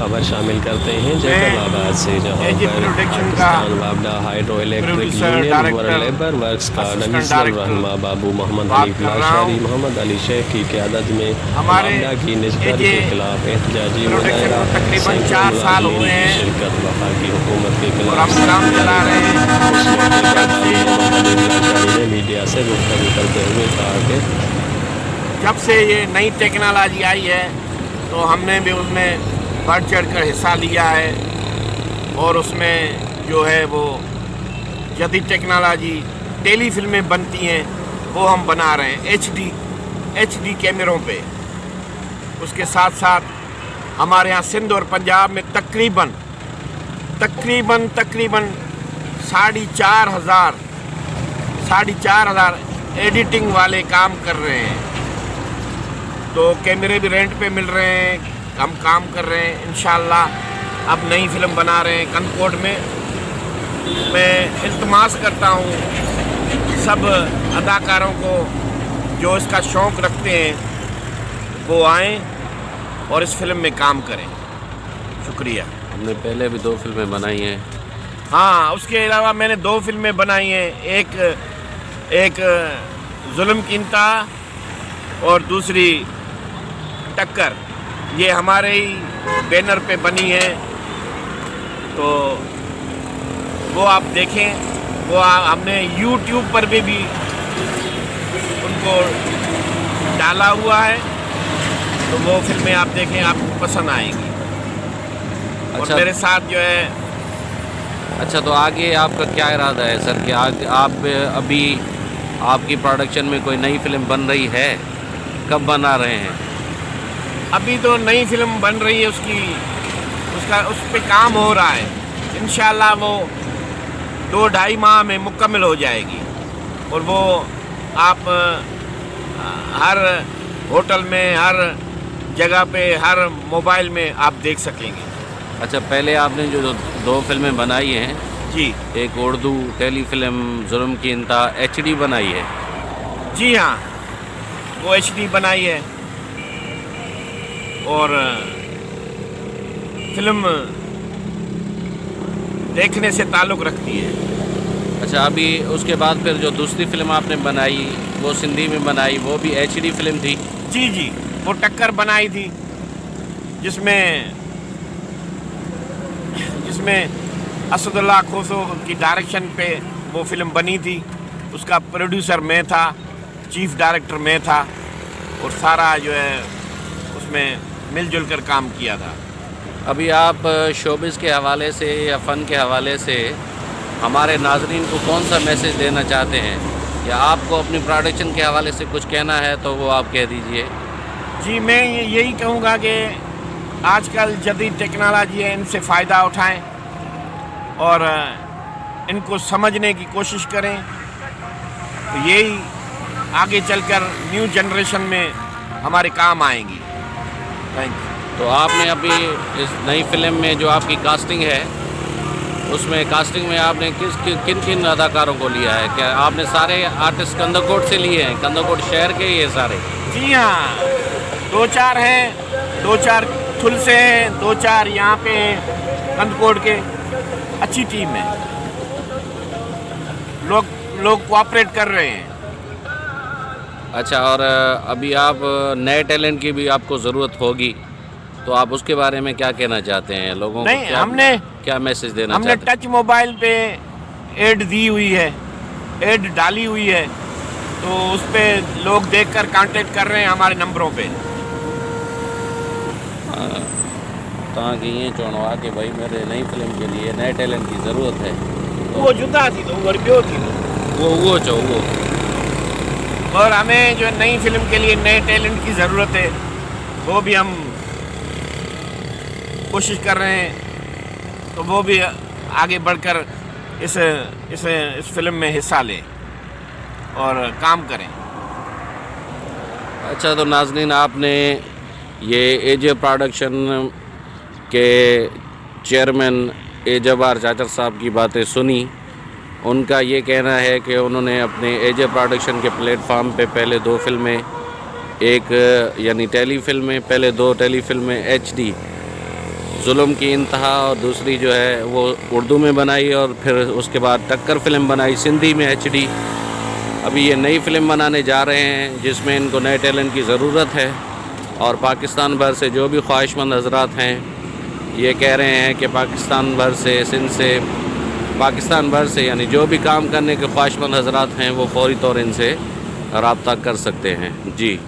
खबर शामिल करते हैं जैकबाबाद से, जहां पर पाकिस्तान वापडा हाइड्रो इलेक्ट्रिक यूनियन व लेबर वर्क्स का डिवीजनल रहनुमा बाबू मोहम्मद हनीफ लाशारी मोहम्मद अली शेख की क़यादत में वापडा की निजकर के खिलाफ एहतजाजी मुजाहरा शिरकत वफाकी हुकूमत के खिलाफ ने मीडिया से गुफ्तगू करते हुए कहा कि जब से ये नई टेक्नोलॉजी आई है तो हमने भी उसमें बढ़ चढ़ कर हिस्सा लिया है और उसमें जो है वो जदीद टेक्नोलॉजी टेली फिल्में बनती हैं वो हम बना रहे हैं एचडी कैमरों पे। उसके साथ साथ हमारे यहाँ सिंध और पंजाब में तकरीबन 4,500 एडिटिंग वाले काम कर रहे हैं। तो कैमरे भी रेंट पे मिल रहे हैं, हम काम कर रहे हैं इंशाल्लाह। अब नई फिल्म बना रहे हैं कनकोट में। मैं इल्तमास करता हूँ सब अदाकारों को जो इसका शौक़ रखते हैं वो आएँ और इस फिल्म में काम करें। शुक्रिया। हमने पहले भी 2 फिल्में बनाई हैं। हाँ, उसके अलावा मैंने 2 फिल्में बनाई हैं, एक जुल्म की इंतहा और दूसरी टक्कर। ये हमारे ही बैनर पे बनी है, तो वो आप देखें। वो हमने YouTube पर भी उनको डाला हुआ है, तो वो फिल्में आप देखें, आपको पसंद आएंगी। अच्छा, और मेरे साथ जो है। अच्छा, तो आगे आपका क्या इरादा है सर कि आप अभी आपकी प्रोडक्शन में कोई नई फिल्म बन रही है? कब बना रहे हैं? अभी तो नई फिल्म बन रही है, उस पे काम हो रहा है। इंशाल्लाह वो 2-2.5 माह में मुकम्मल हो जाएगी और वो आप हर होटल में, हर जगह पे, हर मोबाइल में आप देख सकेंगे। अच्छा, पहले आपने जो 2 फिल्में बनाई हैं जी, एक उर्दू टेली फिल्म जुल्म की इंतहा HD बनाई है। जी हाँ, वो HD बनाई है और फिल्म देखने से ताल्लुक़ रखती है। अच्छा, अभी उसके बाद फिर जो दूसरी फिल्म आपने बनाई वो सिंधी में बनाई, वो भी HD फिल्म थी? जी, वो टक्कर बनाई थी जिसमें असदुल्ला खोसो की डायरेक्शन पे वो फिल्म बनी थी। उसका प्रोड्यूसर मैं था, चीफ डायरेक्टर मैं था और सारा जो है उसमें मिलजुल कर काम किया था। अभी आप शोबिज़ के हवाले से या फ़न के हवाले से हमारे नाज़रीन को कौन सा मैसेज देना चाहते हैं, या आपको अपनी प्रोडक्शन के हवाले से कुछ कहना है तो वो आप कह दीजिए। जी, मैं यही कहूँगा कि आजकल जदीद टेक्नोलॉजी है, इनसे फ़ायदा उठाएं और इनको समझने की कोशिश करें, तो यही आगे चलकर न्यू जनरेशन में हमारे काम आएंगी। Thank you. तो आपने अभी इस नई फिल्म में जो आपकी कास्टिंग है, उसमें कास्टिंग में आपने किन किन अदाकारों को लिया है? क्या आपने सारे आर्टिस्ट कंदकोट से लिए हैं? कंदकोट शहर के ये सारे? जी हाँ, 2-4 हैं, 2-4 थुल से हैं, 2-4 यहाँ पे हैं कंदकोट के। अच्छी टीम है, लोग कोऑपरेट कर रहे हैं। अच्छा, और अभी आप नए टैलेंट की भी आपको ज़रूरत होगी, तो आप उसके बारे में क्या कहना चाहते हैं लोगों को? हमने क्या मैसेज देना चाहते हैं? हमने टच मोबाइल पे ऐड दी हुई है, ऐड डाली हुई है, तो उस पर लोग देखकर कांटेक्ट कर रहे हैं हमारे नंबरों पे। तव्हांखे ईअं चवणो आहे कि भाई मेरे नई फिल्म के लिए नए टैलेंट की ज़रूरत है। तो वो जुदा थी तो वरी ॿियो थी वो चओ वो। और हमें जो नई फिल्म के लिए नए टैलेंट की ज़रूरत है, वो भी हम कोशिश कर रहे हैं, तो वो भी आगे बढ़कर इस फिल्म में हिस्सा लें और काम करें। अच्छा, तो नाज़रीन, आपने ये एजे प्रोडक्शन के चेयरमैन एजबार चाचर साहब की बातें सुनी। उनका ये कहना है कि उन्होंने अपने एजे प्रोडक्शन के प्लेटफार्म पे पहले 2 फिल्में, एक यानी टेली फिल्में, पहले 2 टेली फिल्में HD जुल्म की इंतहा और दूसरी जो है वो उर्दू में बनाई और फिर उसके बाद टक्कर फ़िल्म बनाई सिंधी में HD। अभी ये नई फ़िल्म बनाने जा रहे हैं जिसमें इनको नए टैलेंट की ज़रूरत है और पाकिस्तान भर से जो भी ख्वाहिशमंद हजरात हैं ये कह रहे हैं कि पाकिस्तान भर से, सिंध से, पाकिस्तान भर से, यानी जो भी काम करने के ख्वाहिशमंद हजरात हैं वो फौरी तौर इनसे रब्ता कर सकते हैं। जी।